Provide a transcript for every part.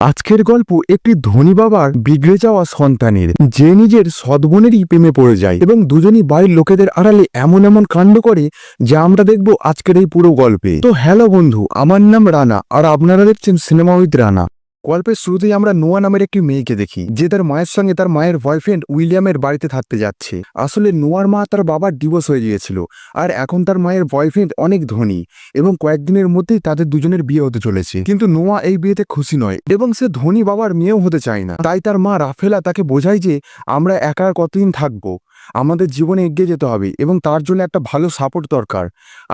আজকের গল্প একটি ধনী বাবার বিগড়ে যাওয়া সন্তানের, যে নিজের সৎবোনেরই প্রেমে পড়ে যায় এবং দুজনই বাড়ির লোকেদের আড়ালে এমন এমন কাণ্ড করে যা আমরা দেখব আজকের এই পুরো গল্পে। তো হ্যালো বন্ধু, আমার নাম রানা আর আপনারা দেখছেন সিনেমা উইথ রানা। গল্পের শুরুতেই আমরা নোয়া নামের একটি মেয়েকে দেখি, যে তার মায়ের সঙ্গে তার মায়ের বয়ফ্রেন্ড উইলিয়ামের বাড়িতে থাকতে যাচ্ছে। আসলে নোয়ার মা তার বাবার ডিভোর্স হয়ে গিয়েছিল, আর এখন তার মায়ের বয়ফ্রেন্ড অনেক ধনী এবং কয়েকদিনের মধ্যেই তাদের দুজনের বিয়ে হতে চলেছে। কিন্তু নোয়া এই বিয়েতে খুশি নয় এবং সে ধনী বাবার মেয়েও হতে চায় না। তাই তার মা রাফেলা তাকে বোঝায় যে আমরা একা আর কতদিন থাকবো, আমাদের জীবনে এগিয়ে যেতে হবে এবং তার জন্য একটা ভালো সাপোর্ট দরকার।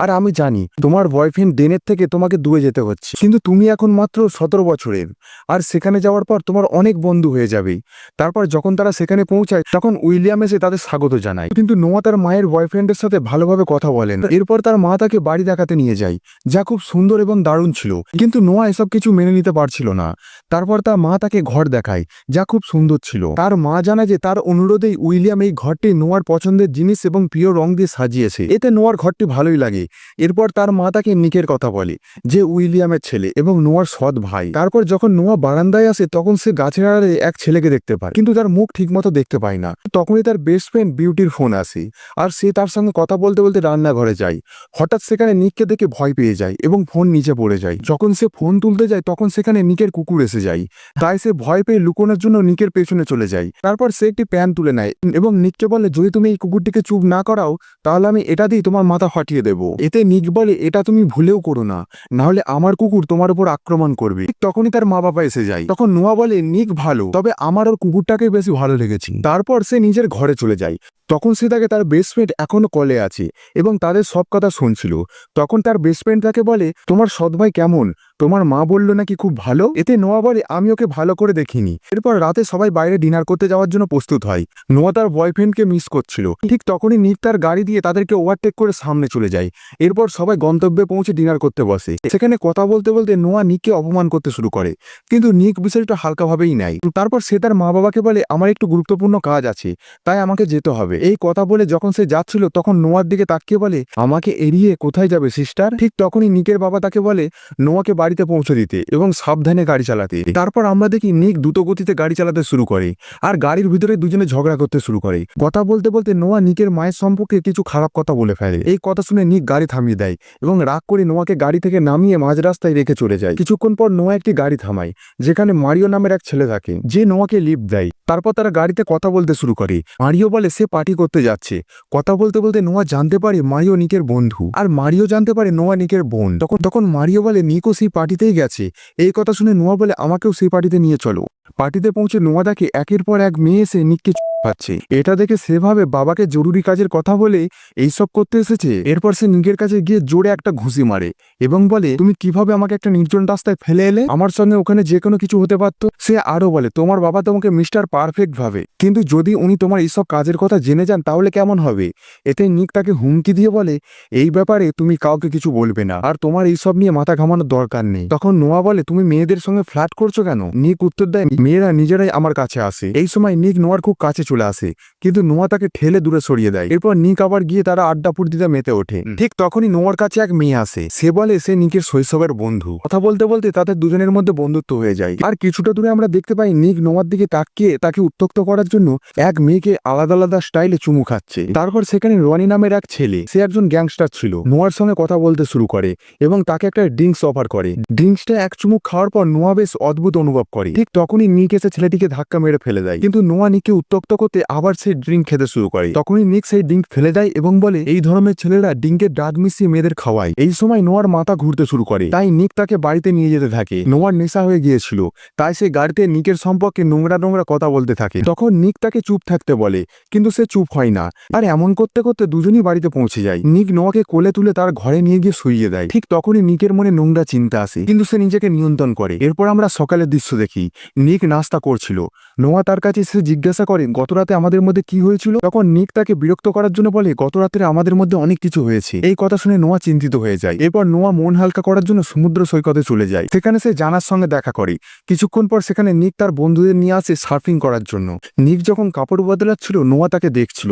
আর আমি জানি তোমার বয়ফ্রেন্ড ডেনের থেকে তোমাকে দূরে যেতে হচ্ছে, কিন্তু তুমি এখন মাত্র 17 বছরের, আর সেখানে যাওয়ার পর তোমার অনেক বন্ধু হয়ে যাবে। তারপর যখন তারা সেখানে পৌঁছায় তখন উইলিয়াম এসে তাদের স্বাগত জানায়, কিন্তু নোয়া তার মায়ের বয়ফ্রেন্ডের সাথে ভালোভাবে কথা বলেন। এরপর তার মা তাকে বাড়ি দেখাতে নিয়ে যায়, যা খুব সুন্দর এবং দারুণ ছিল, কিন্তু নোয়া এসব কিছু মেনে নিতে পারছিল না। তারপর তার মা তাকে ঘর দেখায়, যা খুব সুন্দর ছিল। তার মা জানায় যে তার অনুরোধেই উইলিয়াম এই ঘরটি নোয়ার পছন্দের জিনিস এবং প্রিয় রং দিয়ে সাজিয়েছে, এতে নোয়ার ঘরটি ভালোই লাগে। এরপর তার মা তাকে নিকের কথা বলে, যে উইলিয়ামের ছেলে এবং নোয়ার সৎ ভাই। তারপর যখন নোয়া বারান্দায় আসে তখন সে গাছের আড়ালে এক ছেলেকে দেখতে পায়, কিন্তু তার মুখ ঠিকমতো দেখতে পায় না। তখনই তার বেস্ট ফ্রেন্ড বিউটির ফোন আসে, আর সে তার সঙ্গে কথা বলতে বলতে রান্নাঘরে যায়। হঠাৎ সেখানে নিককে দেখে ভয় পেয়ে যায় এবং ফোন নিচে পড়ে যায়। যখন সে ফোন তুলতে যায় তখন সেখানে নিকের কুকুর এসে যায়, তাই সে ভয় পেয়ে লুকোনোর জন্য নিকের পেছনে চলে যায়। তারপর সে একটি প্যান তুলে নেয় এবং নিককে বলে, যদি তুমি এই কুকুরটিকে চুপ না করাও তাহলে আমি এটা দিয়ে তোমার মাথা ফাটিয়ে দেবো। এতে নিক বলে, এটা তুমি ভুলেও করো না, নাহলে আমার কুকুর তোমার উপর আক্রমণ করবে। তখনই তার মা বাবা এসে যায়। তখন নোয়া বলে, নিক ভালো, তবে আমার ওর কুকুরটাকে বেশি ভালো লেগেছে। তারপর সে নিজের ঘরে চলে যায়। তখন সে তাকে তার বেস্ট ফ্রেন্ড এখনো কলে আছে এবং তাদের সব কথা শুনছিল। তখন তার বেস্ট ফ্রেন্ড তাকে বলে, তোমার সৎ ভাই কেমন? তোমার মা বললো নাকি খুব ভালো। এতে নোয়া বলে, আমি ওকে ভালো করে দেখিনি। এরপর রাতে সবাই বাইরে ডিনার করতে যাওয়ার জন্য প্রস্তুত হয়। নোয়া তার বয়ফ্রেন্ডকে মিস করছিল। ঠিক তখনই নিক তার গাড়ি দিয়ে তাদেরকে ওভারটেক করে সামনে চলে যায়। এরপর সবাই গন্তব্যে পৌঁছে ডিনার করতে বসে। সেখানে কথা বলতে বলতে নোয়া নিককে অপমান করতে শুরু করে, কিন্তু নিক বিষয়টা হালকাভাবেই নেয়। তারপর সে তার মা বাবাকে বলে, আমার একটু গুরুত্বপূর্ণ কাজ আছে, তাই আমাকে যেতে হবে। এই কথা বলে যখন সে যাচ্ছিল তখন নোয়ার দিকে তাকিয়ে বলে, আমাকে এড়িয়ে কোথায় যাবে সিস্টার? ঠিক তখনই নিকের বাবা তাকে বলে নোয়াকে বাড়িতে পৌঁছে দিতে এবং সাবধানে গাড়ি চালাতে। তারপর আমরা দেখি নিক দ্রুত গতিতে গাড়ি চালাতে শুরু করে, আর গাড়ির ভিতরে দুজনে ঝগড়া করতে শুরু করে। কথা বলতে বলতে নোয়া নিকের মায়ের সম্পর্কে কিছু খারাপ কথা বলে ফেলে। এই কথা শুনে নিক গাড়ি থামিয়ে দেয় এবং রাগ করে নোয়াকে গাড়ি থেকে নামিয়ে মাঝ রাস্তায় রেখে চলে যায়। কিছুক্ষণ পর নোয়া একটি গাড়ি থামায়, যেখানে মারিও নামের এক ছেলে থাকে, যে নোয়াকে লিফট দেয়। তারপর তারা গাড়িতে কথা বলতে শুরু করে। মারিও বলে সে পার্টি করতে যাচ্ছে। কথা বলতে বলতে নোয়া জানতে পারে মারিও নিকের বন্ধু, আর মারিও জানতে পারে নোয়া নিকের বোন। তখন মারিও বলে নিকও সেই পার্টিতেই গেছে। এই কথা শুনে নোয়া বলে, আমাকেও সেই পার্টিতে নিয়ে চলো। পার্টিতে পৌঁছে নোয়া দেখে একের পর এক মেয়ে এসে নিককে পাচ্ছে। এটা দেখে সেভাবে বাবাকে জরুরি কাজের কথা বলে এইসব করতে এসেছে। এরপর সে নিকের কাছে গিয়ে জোরে একটা ঘুষি মারে এবং বলে, তুমি কিভাবে আমাকে একটা নির্জন রাস্তায় ফেলে এলে? আমার সঙ্গে ওখানে যে কোনো কিছু হতে পারত। সে আরো বলে, তোমার বাবা তোমাকে মিস্টার পারফেক্ট ভাবে, কিন্তু যদি উনি তোমার এইসব কাজের কথা জেনে যান তাহলে কেমন হবে? এতে নিক তাকে হুমকি দিয়ে বলে, এই ব্যাপারে তুমি কাউকে কিছু বলবে না, আর তোমার এইসব নিয়ে মাথা ঘামানোর দরকার নেই। তখন নোয়া বলে, তুমি মেয়েদের সঙ্গে ফ্ল্যাট করছো কেন? নিক উত্তর দেয়, মেয়েরা নিজেরাই আমার কাছে আসে। এই সময় নিক নোয়ার খুব কাছে চলে আসে, কিন্তু নোয়া তাকে ঠেলে দূরে সরিয়ে দেয়। এরপর নিক আবার গিয়ে তারা আড্ডা ফুর্তিতে মেতে ওঠে। ঠিক তখনই নোয়ার কাছে এক মেয়ে আসে। সে বলে সে নিকের শৈশবের বন্ধু। কথা বলতে বলতে তাদের দুজনের মধ্যে বন্ধুত্ব হয়ে যায়। আর কিছুটা দূরে আমরা দেখতে পাই নিক নোয়ার দিকে তাকিয়ে তাকে উত্ত্যক্ত করার জন্য এক মেয়েকে আলাদা আলাদা স্টাইলে চুমু খাচ্ছে। তারপর সেখানে রনি নামের এক ছেলে, সে একজন গ্যাংস্টার ছিল, নোয়ার সঙ্গে কথা বলতে শুরু করে এবং তাকে একটা ড্রিঙ্কস অফার করে। ড্রিঙ্কসটা এক চুমুক খাওয়ার পর নোয়া বেশ অদ্ভুত অনুভব করে। ঠিক তখনই নিক এসে ছেলেটিকে ধাক্কা মেরে ফেলে দেয়, কিন্তু নোয়া নিককে উত্ত্যক্ত করতে আবার সেই ড্রিঙ্ক খেতে শুরু করে। তখনই নিক সেই ড্রিঙ্ক ফেলে দেয় এবং বলে, এই ধরনের ছেলেরা ড্রিঙ্কের ড্রাগ মিশিয়ে মেয়েদের খাওয়ায়। এই সময় নোয়ার মাথা ঘুরতে শুরু করে, তাই নিক তাকে বাড়িতে নিয়ে যেতে থাকে। নোয়ার নেশা হয়ে গিয়েছিল, তাই সে গাড়িতে নিকের সম্পর্কে নোংরা নোংরা কথা বলতে থাকে। তখন নিক তাকে চুপ থাকতে বলে, কিন্তু সে চুপ হয় না। আর এমন করতে করতে দুজনই বাড়িতে পৌঁছে যায়। নিক নোয়াকে কোলে তুলে তার ঘরে নিয়ে গিয়ে শুইয়ে দেয়। ঠিক তখনই নিকের মনে নোংরা চিন্তা আসে, কিন্তু সে নিজেকে নিয়ন্ত্রণ করে। এরপর আমরা সকালের দৃশ্য দেখি। নিক নাস্তা করছিল। নোয়া তার কাছে এসে জিজ্ঞাসা করে, গত গত রাতে আমাদের মধ্যে কি হয়েছিল? তখন নিক তাকে বিরক্ত করার জন্য বলে, গত রাতে আমাদের মধ্যে অনেক কিছু হয়েছে। এই কথা শুনে নোয়া চিন্তিত হয়ে যায়। এরপর নোয়া মন হালকা করার জন্য সমুদ্র সৈকতে চলে যায়। সেখানে সে জানার সঙ্গে দেখা করে। কিছুক্ষণ পর সেখানে নিক তার বন্ধুদের নিয়ে আসে সার্ফিং করার জন্য। নিক যখন কাপড় বদলাচ্ছিল নোয়া তাকে দেখছিল,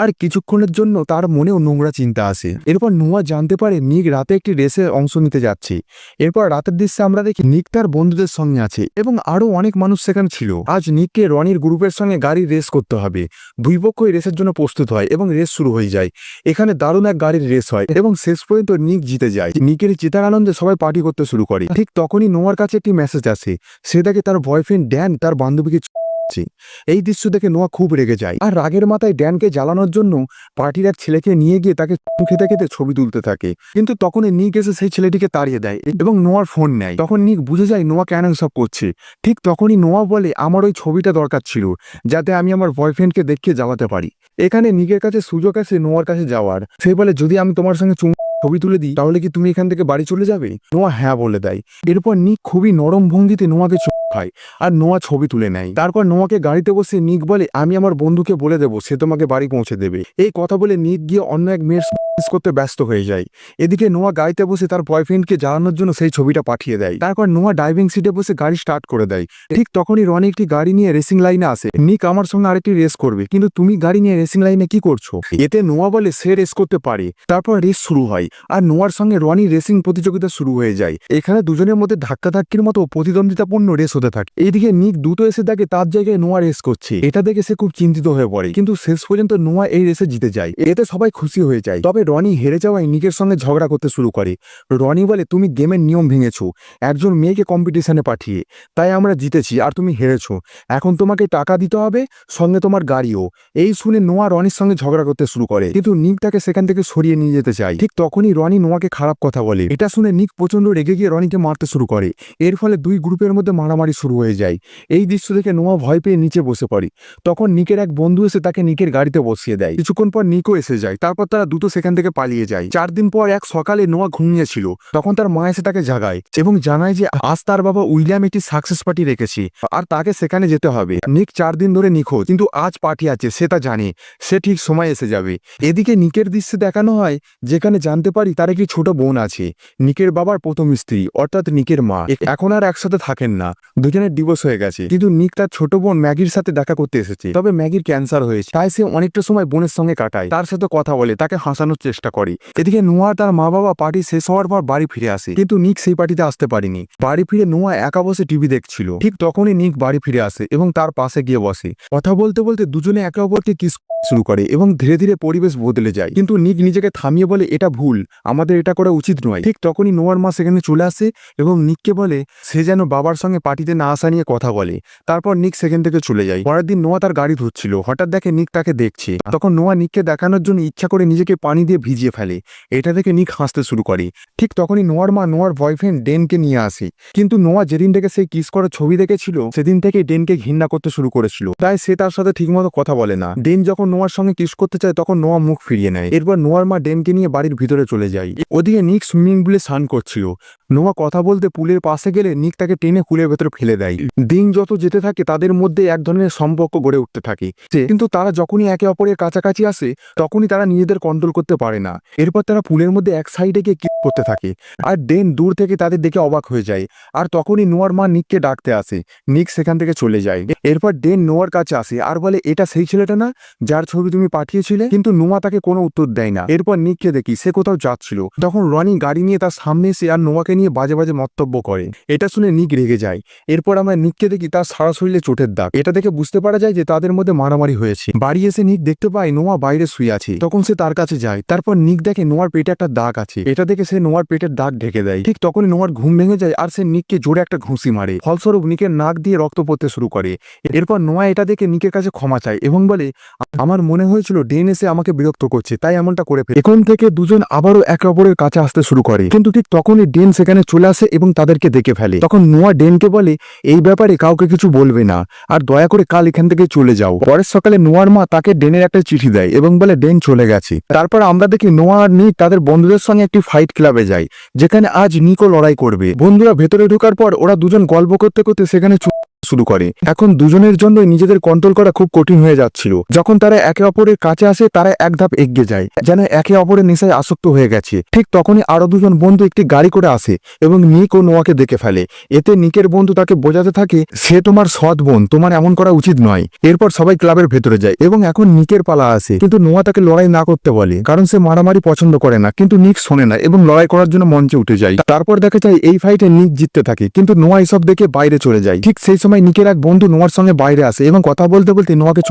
আর কিছুক্ষণের জন্য তার মনেও নোংরা চিন্তা আসে। এরপর নোয়া জানতে পারে নিক রাতে একটি রেসে অংশ নিতে যাচ্ছে। এরপর রাতের দৃশ্যে আমরা দেখি নিক তার বন্ধুদের সঙ্গে আছে এবং আরো অনেক মানুষ সেখানে ছিল। আজ নিককে রনির গ্রুপের সঙ্গে গাড়ির রেস করতে হবে। দুই পক্ষই রেসের জন্য প্রস্তুত হয় এবং রেস শুরু হয়ে যায়। এখানে দারুণ এক গাড়ির রেস হয় এবং শেষ পর্যন্ত নিক জিতে যায়। নিকের জেতার আনন্দে সবাই পার্টি করতে শুরু করে। ঠিক তখনই নোয়ার কাছে একটি মেসেজ আসে। সে দেখে তার বয়ফ্রেন্ড ড্যান তার বান্ধবীকে এই দৃশ্য দেখে নোয়া খুব রেগে যায়, আর রাগের মাথায় ড্যানকে জ্বালানোর জন্য পার্টির এক ছেলেকে নিয়ে গিয়ে তাকে খেতে খেতে ছবি তুলতে থাকে। কিন্তু তখনই নিক এসে সেই ছেলেটিকে তাড়িয়ে দেয় এবং নোয়ার ফোন নেয়। তখন নিক বুঝে যায় নোয়া কেন এসব করছে। ঠিক তখনই নোয়া বলে, আমার ওই ছবিটা দরকার ছিল যাতে আমি আমার বয়ফ্রেন্ডকে দেখিয়ে যাওয়াতে পারি। এখানে নিকের কাছে সুযোগ আসে নোয়ার কাছে যাওয়ার। সে বলে, যদি আমি তোমার সঙ্গে ছবি তুলে দিই তাহলে কি তুমি এখান থেকে বাড়ি চলে যাবে? নোয়া হ্যাঁ বলে দেয়। এরপর নিক খুবই নরম ভঙ্গিতে নোয়াকে খায় আর নোয়া ছবি তুলে নেয়। তারপর নোয়াকে গাড়িতে বসে নিক বলে, আমি আমার বন্ধুকে বলে দেবো, সে তোমাকে বাড়ি পৌঁছে দেবে। এই কথা বলে নিক গিয়ে অন্য এক মেয়ের করতে ব্যস্ত হয়ে যায়। এদিকে নোয়া গাড়িতে বসে তার বয়ফ্রেন্ডকে জ্বালানোর জন্য সেই ছবিটা পাঠিয়ে দেয়। তারপর নোয়া ড্রাইভিং সিটে বসে গাড়ি স্টার্ট করে দেয়। ঠিক তখনই রনি একটি গাড়ি নিয়ে রেসিং লাইনে আসে। নিক আমার সঙ্গে আরেকটি রেস করবে, কিন্তু তুমি গাড়ি নিয়ে রেসিং লাইনে কি করছো? এতে নোয়া বলে সে রেস করতে পারে। তারপর রেস শুরু হয় আর নোয়ার সঙ্গে রনি রেসিং প্রতিযোগিতা শুরু হয়ে যায়। এখানে দুজনের মধ্যে ধাক্কাধাক্কির মতো প্রতিদ্বন্দ্বিতাপূর্ণ রেস হতে থাকে। এইদিকে নিক দ্রুত এসে দেখে তার জায়গায় নোয়া রেস করছে। এটা দেখে সে খুব চিন্তিত হয়ে পড়ে, কিন্তু শেষ পর্যন্ত নোয়া এই রেসে জিতে যায়। এতে সবাই খুশি হয়ে যায়। তবে রনি হেরে যাওয়ায় নিকের সঙ্গে ঝগড়া করতে শুরু করে। রনি বলে, তুমি গেমের নিয়ম ভেঙেছো একজন মেয়েকে কম্পিটিশনে পাঠিয়ে, তাই আমরা জিতেছি আর তুমি হেরেছো। এখন তোমাকে টাকা দিতে হবে, সঙ্গে তোমার গাড়িও। এই শুনে নোয়া রনির সঙ্গে ঝগড়া করতে শুরু করে, কিন্তু নিক তাকে সেখান থেকে সরিয়ে নিয়ে যেতে চায়। ঠিক তখনই রনি নোয়াকে খারাপ কথা বলে। এটা শুনে নিক প্রচন্ড রেগে গিয়ে রনিকে মারতে শুরু করে। এর ফলে দুই গ্রুপের মধ্যে মারামারি শুরু হয়ে যায়। এই দৃশ্য দেখে নোয়া ভয় পেয়ে নিচে বসে পড়ে। তখন নিকের এক বন্ধু এসে তাকে নিকের গাড়িতে বসিয়ে দেয়। কিছুক্ষণ পর নিকও এসে যায়। তারপর তারা দুটো সেখান থেকে পালিয়ে যায়। 4 দিন পর এক সকালে নোয়া ঘুমিয়েছিল। তখন তার মা এসে তাকে জাগায় এবং জানায় যে আজ তার বাবা উইলিয়াম একটি সাকসেস পার্টি রেখেছে আর তাকে সেখানে যেতে হবে। নিক 4 দিন ধরে নিখোঁজ, কিন্তু আজ পার্টি আছে, সে তা জানে। সে ঠিক সময় এসে যাবে। এদিকে নিকের দৃশ্যে দেখানো হয় যেখানে জানতে পারি তার একটি ছোট বোন আছে। নিকের বাবার প্রথম স্ত্রী অর্থাৎ নিকের মা এখন আর একসাথে থাকেন না, দুজনের ডিভোর্স হয়ে গেছে। কিন্তু নিক তার ছোট বোন ম্যাগির সাথে দেখা করতে এসেছে। তবে ম্যাগির ক্যান্সার হয়েছে, তাই সে অনেকটা সময় বোনের সঙ্গে কাটায়, তার সাথে কথা বলে, তাকে হাসানোর চেষ্টা করে। এদিকে নোয়া তার মা বাবা পার্টি শেষ হওয়ার পর বাড়ি ফিরে আসে, কিন্তু নিক সেই পার্টিতে আসতে পারেনি। বাড়ি ফিরে নোয়া একা বসে টিভি দেখছিল। ঠিক তখনই নিক বাড়ি ফিরে আসে এবং তার পাশে গিয়ে বসে। কথা বলতে বলতে দুজনে একে অপরকে কিস শুরু করে এবং ধীরে ধীরে পরিবেশ বদলে যায়। কিন্তু নিক নিজেকে থামিয়ে বলে, এটা ভুল, আমাদের এটা করা উচিত নয়। ঠিক তখনই নোয়ার মা সেখানে চলে আসে এবং নিককে বলে সে যেন বাবার সঙ্গে পার্টিতে না আসা নিয়ে কথা বলে। তারপর নিক সেখান থেকে চলে যায়। পরের দিন নোয়া তার গাড়ি ধুচ্ছিল, হঠাৎ দেখে নিক তাকে দেখছে। তখন নোয়া নিককে দেখানোর জন্য ইচ্ছা করে নিজেকে পানি দিয়ে ভিজিয়ে ফেলে। এটা দেখে নিক হাসতে শুরু করে। ঠিক তখনই নোয়ার মা নোয়ার বয়ফ্রেন্ড ডেনকে নিয়ে আসে। কিন্তু নোয়া যেদিন থেকে সেই কিস করার ছবি দেখেছিল সেদিন থেকে ডেনকে ঘৃণা করতে শুরু করেছিল, তাই সে তার সাথে ঠিকমতো কথা বলে না। ডেন যখন নোয়ার সঙ্গে কিস করতে চায় তখন নোয়া মুখ ফিরিয়ে নেয়। এরপর নোয়ার মা ডেনকে নিয়ে বাড়ির ভিতরে চলে যায়। ওদিকে নিক সুইমিং পুলে স্নান করছিল। নোয়া কথা বলতে পুলের পাশে গেলে নিক তাকে টেনে পুলের ভেতরে ফেলে দেয়। দিন যত যেতে থাকে তাদের মধ্যে এক ধরনের সম্পর্ক গড়ে উঠতে থাকে, কিন্তু তারা যখনই একে অপরের কাছাকাছি আসে তখনই তারা নিজেদের কন্ট্রোল করতে পারে না। এরপর তারা পুলের মধ্যে এক সাইডে গিয়ে কিস করতে থাকে আর ডেন দূর থেকে তাদের দেখে অবাক হয়ে যায়। আর তখনই নোয়ার মা নিককে ডাকতে আসে। নিক সেখান থেকে চলে যায়। এরপর ডেন নোয়ার কাছে আসে আর বলে, এটা সেই ছেলেটা না যার ছবি তুমি পাঠিয়েছিলে? কিন্তু নোয়া তাকে কোনো উত্তর দেয় না। এরপর নিককে দেখি সে কোথাও যাচ্ছিল। তখন রনি গাড়ি নিয়ে তার সামনে এসে আর নোয়াকে নিয়ে বাজে বাজে মন্তব্য করে। এটা শুনে নিক রেগে যায়। এরপর আমরা নিককে দেখি তার সারা শরীরে চোটের দাগ। এটা দেখে বুঝতে পারা যায় যে তাদের মধ্যে মারামারি হয়েছে। বাড়ি এসে নিক দেখতে পায় নোয়া বাইরে শুয়ে আছে। তখন সে তার কাছে যায়। তারপর নিক দেখে নোয়ার পেটে একটা দাগ আছে। এটা দেখে সে নোয়ার পেটের দাগ ঢেকে দেয়। ঠিক তখনই নোয়ার ঘুম ভেঙে যায় আর সে নিককে জোরে একটা ঘুষি মারে। ফলস্বরূপ নিকের নাক দিয়ে রক্ত পড়তে শুরু করে। এরপর নোয়া এটা দেখে নিকের কাছে ক্ষমা চায় এবং বলে, আমার মনে হয়েছিল ডেন এসে আমাকে বিরক্ত করছে, তাই এমনটা করে ফেলে। এখন থেকে দুজন আবারও একে অপরের কাছে আসতে শুরু করে, কিন্তু ঠিক তখনই ডেন সেখানে চলে আসে এবং তাদেরকে দেখে ফেলে। তখন নোয়া ডেনকে বলে, এই ব্যাপারে কাউকে কিছু বলবে না আর দয়া করে কাল এখান থেকে চলে যাও। পরের সকালে নোয়ার মা তাকে ডেনের একটা চিঠি দেয় এবং বলে ডেন চলে গেছে। তারপর আমরা দেখি নোয়া আর নিক তাদের বন্ধুদের সঙ্গে একটি ফাইট ক্লাবে যায়, যেখানে আজ নিকও লড়াই করবে। বন্ধুরা ভেতরে ঢোকার পর ওরা দুজন গল্প করতে করতে সেখানে শুরু করে। এখন দুজনের জন্যই নিজেদের কন্ট্রোল করা খুব কঠিন হয়ে যাচ্ছিল। যখন তারা একে অপরের কাছে আসে তারা এক ধাপ এগিয়ে যায়, যেন একে অপরের নেশায় আসক্ত হয়ে গেছে। ঠিক তখনই আরো দুজন বন্ধু একটি গাড়ি করে আসে এবং নিক ও নোয়াকে দেখে ফেলে। এতে নিকের বন্ধু তাকে বোঝাতে থাকে সে তোমার সৎ বোন, তোমার এমন করা উচিত নয়। এরপর সবাই ক্লাবের ভেতরে যায় এবং এখন নিকের পালা আসে, কিন্তু নোয়া তাকে লড়াই না করতে বলে কারণ সে মারামারি পছন্দ করে না। কিন্তু নিক শোনে না এবং লড়াই করার জন্য মঞ্চে উঠে যায়। তারপর দেখা যায় এই ফাইটে নিক জিততে থাকে, কিন্তু নোয়া এসব দেখে বাইরে চলে যায়। ঠিক সেই সময় নিকের এক বন্ধু নোয়ার সঙ্গে বাইরে আসে এবং কথা বলতে বলতে নোয়াকে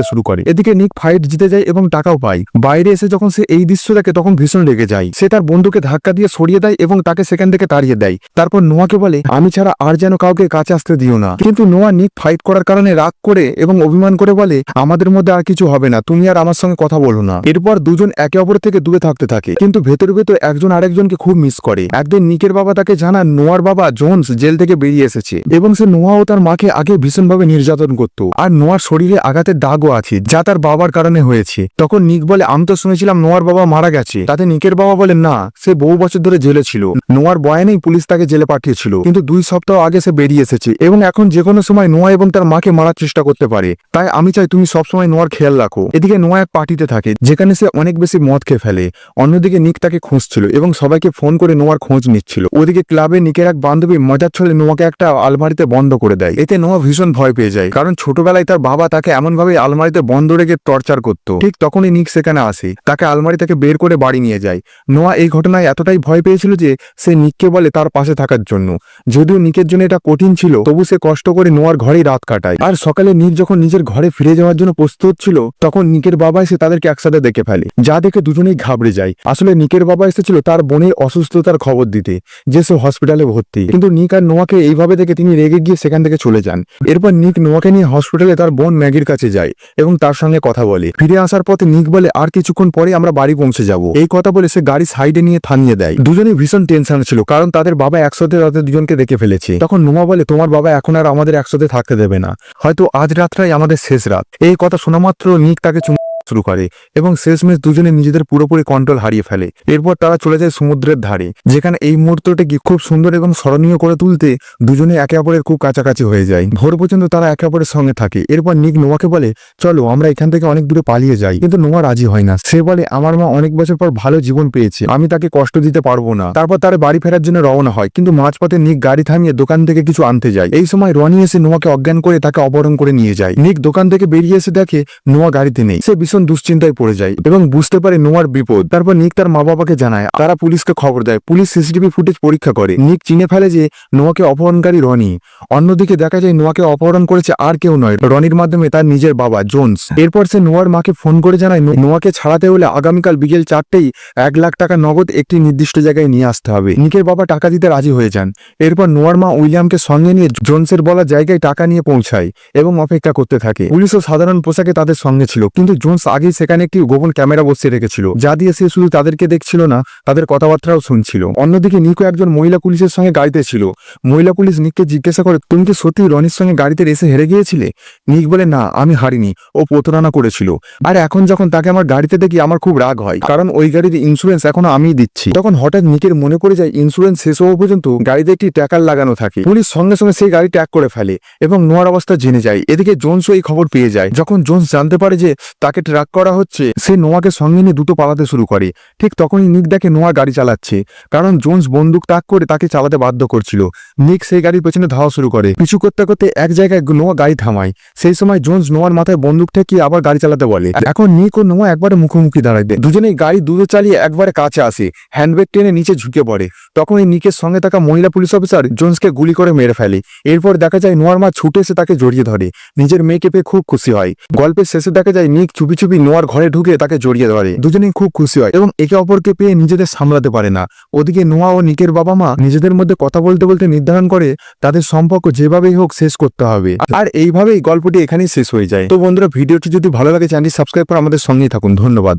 শুরু করে। এদিকে নিক ফাইট জিতে যায় এবং টাকাও পায়। বাইরে এসে যখন সে এই দৃশ্য দেখে তখন ভীষণ রেগে যায়। সে তার বন্ধুকে ধাক্কা দিয়ে সরিয়ে দেয় এবং তাকে সেখান থেকে তাড়িয়ে দেয়। তারপর নোয়াকে বলে আমি ছাড়া আর যেন কাউকে কাছে আসতে দিও না। কিন্তু নোয়া নিক ফাইট করার কারণে রাগ করে এবং অভিমান করে বলে আমাদের মধ্যে আর কিছু হবে না, তুমি আর আমার সঙ্গে কথা বলো না। এরপর দুজন একে অপর থেকে দূরে থাকতে থাকে, কিন্তু ভেতর ভেতর একজন আরেকজনকে খুব মিস করে। একদিন নিকের বাবা তাকে জানান নোয়ার বাবা জোন্স জেল থেকে বেরিয়ে এসেছে এবং সে নোয়া ও তার মাকে আগে ভীষণভাবে নির্যাতন করত আর নোয়ার শরীরে আঘাতের দাগও আছে যা তার বাবার কারণে হয়েছে। তখন নিক বলে আমি তো শুনেছিলাম নোয়ার বাবা মারা গেছে। তাতে নিকের বাবা বলে না, সে বহু বছর ধরে জেলে ছিল। নোয়ার বয়ানেই পুলিশ তাকে জেলে পাঠিয়েছিল, কিন্তু 2 সপ্তাহ আগে সে বেরিয়ে এসেছে এবং এখন যে কোনো সময় নোয়া এবং তার মাকে মারার চেষ্টা করতে পারে। তাই আমি চাই তুমি সবসময় নোয়ার খেয়াল রাখো। এদিকে নোয়া এক পার্টিতে থাকে যেখানে সে অনেক বেশি মদ খেয়ে ফেলে। অন্যদিকে নিক তাকে খুঁজছিল এবং সবাইকে ফোন করে নোয়ার খোঁজ নিচ্ছিল। ওদিকে ক্লাবে নিকের এক বান্ধবী মজার ছলে নোয়াকে একটা আলমারিতে বন্ধ করে দেয়। এতে নোয়া ভীষণ ভয় পেয়ে যায়, কারণ ছোটবেলায় তার বাবা তাকে এমনভাবে আলমারিতে বন্ধ রেখে টর্চার করত। ঠিক তখনই নিক সেখানে আসে, তাকে আলমারি থেকে বের করে বাড়ি নিয়ে যায়। নোয়া এই ঘটনায় এতটাই ভয় পেয়েছিল যে সে নিককে বলে তার পাশে থাকার জন্য। যদিও নিকের জন্য এটা কঠিন ছিল, তবু সে কষ্ট করে নোয়ার ঘরেই রাত কাটায়। আর সকালে নিক যখন নিজের ঘরে ফিরে যাওয়ার জন্য প্রস্তুত ছিল তখন নিকের বাবা এসে তাদেরকে একসাথে দেখে ফেলে, যা দেখে দুজনেই ঘাবড়ে যায়। আসলে নিকের বাবা এসেছিল তার বোনের অসুস্থতার খবর দিতে, যে সে হসপিটালে ভর্তি। কিন্তু নিক আর নোয়াকে এইভাবে দেখে তিনি রেগে গিয়ে সেখান থেকে চলে যান। এরপর নিক নোয়াকে নিয়ে হসপিটালে তার বোন ম্যাগির কাছে যায় এবং তার সঙ্গে কথা বলে। ফিরে আসার পথে নিক বলে আর কিছুক্ষণ পরে আমরা বাড়ি পৌঁছে যাব। এই কথা বলে সে গাড়ি সাইডে নিয়ে থামিয়ে দেয়। দুজনেই ভীষণ টেনশন ছিল, কারণ তাদের বাবা একসাথে তাদের দুজনকে দেখে ফেলেছে। তখন নোয়া বলে তোমার বাবা এখন আর আমাদের একসাথে থাকতে দেবে না, হয়তো আজ রাতটাই আমাদের শেষ রাত। এই কথা শোনা মাত্র নিক তাকে শুরু করে এবং শেষমেশ দুজনে নিজেদের পুরোপুরি কন্ট্রোল হারিয়ে ফেলে। এরপর তারা চলে যায় সমুদ্রের ধারে, যেখানে এই মুহূর্তটিকে খুব সুন্দর এবং স্মরণীয় করে তুলতে দুজনে একে অপরের খুব কাছাকাছি হয়ে যায়। ভোর পর্যন্ত তারা একে অপরের সঙ্গে থাকে। এরপর নিক নোয়াকে বলে চলো আমরা এখান থেকে অনেক দূরে পালিয়ে যাই, কিন্তু নোয়া রাজি হয় না। সে বলে আমার মা অনেক বছর পর ভালো জীবন পেয়েছে, আমি তাকে কষ্ট দিতে পারবো না। তারপর তারা বাড়ি ফেরার জন্য রওনা হয়, কিন্তু মাঝপথে নিক গাড়ি থামিয়ে দোকান থেকে কিছু আনতে যায়। এই সময় রনি এসে নোয়াকে অজ্ঞান করে তাকে অপহরণ করে নিয়ে যায়। নিক দোকান থেকে বেরিয়ে এসে দেখে নোয়া গাড়িতে নেই। সে ভীষণ দুশ্চিন্তায় পড়ে যায় এবং বুঝতে পারে নোয়ার বিপদ। তারপর নিক তার মা বাবাকে জানায়, তারা পুলিশকে খবর দেয়। পুলিশ সিসিটিভি ফুটেজ পরীক্ষা করে। নিক চিনে ফেলে যে নোয়াকে অপহরণকারী রনি। অন্যদিকে দেখা যায় নোয়াকে অপহরণ করেছে আর কেউ নয়, রনির মাধ্যমে তার নিজের বাবা জোন্স। এরপর সে নোয়ার মাকে ফোন করে জানায় নোয়াকে ছাড়াতে হলে আগামীকাল বিকেল 4টেই 1 লাখ টাকা নগদ একটি নির্দিষ্ট জায়গায় নিয়ে আসতে হবে। নিকের বাবা টাকা দিতে রাজি হয়ে যান। এরপর নোয়ার মা উইলিয়ামকে সঙ্গে নিয়ে জোন্সের বলা জায়গায় টাকা নিয়ে পৌঁছায় এবং অপেক্ষা করতে থাকে। পুলিশও সাধারণ পোশাকে তাদের সঙ্গে ছিল, কিন্তু জোন্স আগেই সেখানে একটি গোপন ক্যামেরা বসিয়ে রেখেছিল, যা দিয়ে সে শুধু তাদেরকে দেখছিল না, তাদের কথাবার্তাও শুনছিল। অন্যদিকে নিকো একজন মহিলা পুলিশের সঙ্গে গাড়িতে ছিল। মহিলা পুলিশ নিককে জিজ্ঞাসা করে তুমি কি সত্যি রনির সঙ্গে গাড়িতে রেসে হেরে গিয়েছিলে? নিক বলে না, আমি হারিনি, ও প্রতারণা করেছিল। আর এখন যখন তাকে আমার গাড়িতে দেখি আমার খুব রাগ হয়, কারণ ওই গাড়ির ইন্স্যুরেন্স এখনো আমিই দিচ্ছি। তখন হঠাৎ নিকের মনে পড়ে যায় ইন্স্যুরেন্স শেষ হওয়া পর্যন্ত গাড়িতে একটি ট্যাকার লাগানো থাকে। পুলিশ সঙ্গে সঙ্গে সেই গাড়ি ট্যাগ করে ফেলে এবং নোয়ার অবস্থা জেনে যায়। এদিকে জোন্সও এই খবর পেয়ে যায়। যখন জোন্স জানতে পারে যে তাকে ট্র্যাক করা হচ্ছে, সে নোয়াকে সঙ্গে নিয়ে দ্রুত পালাতে শুরু করে। ঠিক তখনই নিক দেখে নোয়া গাড়ি চালাচ্ছে, কারণ জোন্স বন্দুক তাক করে তাকে চালাতে বাধ্য করছিল। নিক সেই গাড়ির পেছনে ধাওয়া শুরু করে। পিছু করতে করতে এক জায়গায় নোয়া গাড়ি থামায়। সেই সময় জোন্স নোয়ার মাথায় বন্দুক ঠেকিয়ে আবার গাড়ি চালাতে বলে। এখন নিক ও নোয়া একবারে মুখোমুখি দাঁড়ায়। দুজনেই গাড়ি দ্রুত চালিয়ে একবারে কাছে আসে। হ্যান্ডব্রেক টেনে নিচে ঝুঁকে পড়ে। তখনই নিকের সঙ্গে থাকা মহিলা পুলিশ অফিসার জোন্সকে গুলি করে মেরে ফেলে। এরপর দেখা যায় নোয়ার মা ছুটে এসে তাকে জড়িয়ে ধরে। নিজের মেয়েকে পেয়ে খুব খুশি হয়। গল্পের শেষে দেখা যায় নিক চুপি চুপি নোয়ার ঘরে ঢুকে তাকে জড়িয়ে ধরে। দুজনেই খুব খুশি হয় এবং একে অপরকে পেয়ে নিজেদের সামলাতে পারে না। ওদিকে নোয়া ও নিকের বাবা মা নিজেদের মধ্যে কথা বলতে বলতে নির্ধারণ করে তাদের সম্পর্ক যেভাবেই হোক শেষ করতে হবে। আর এইভাবেই গল্পটি এখানেই শেষ হয়ে যায়। তো বন্ধুরা, ভিডিওটি যদি ভালো লাগে চ্যানেলটি সাবস্ক্রাইব করে আমাদের সঙ্গেই থাকুন। ধন্যবাদ।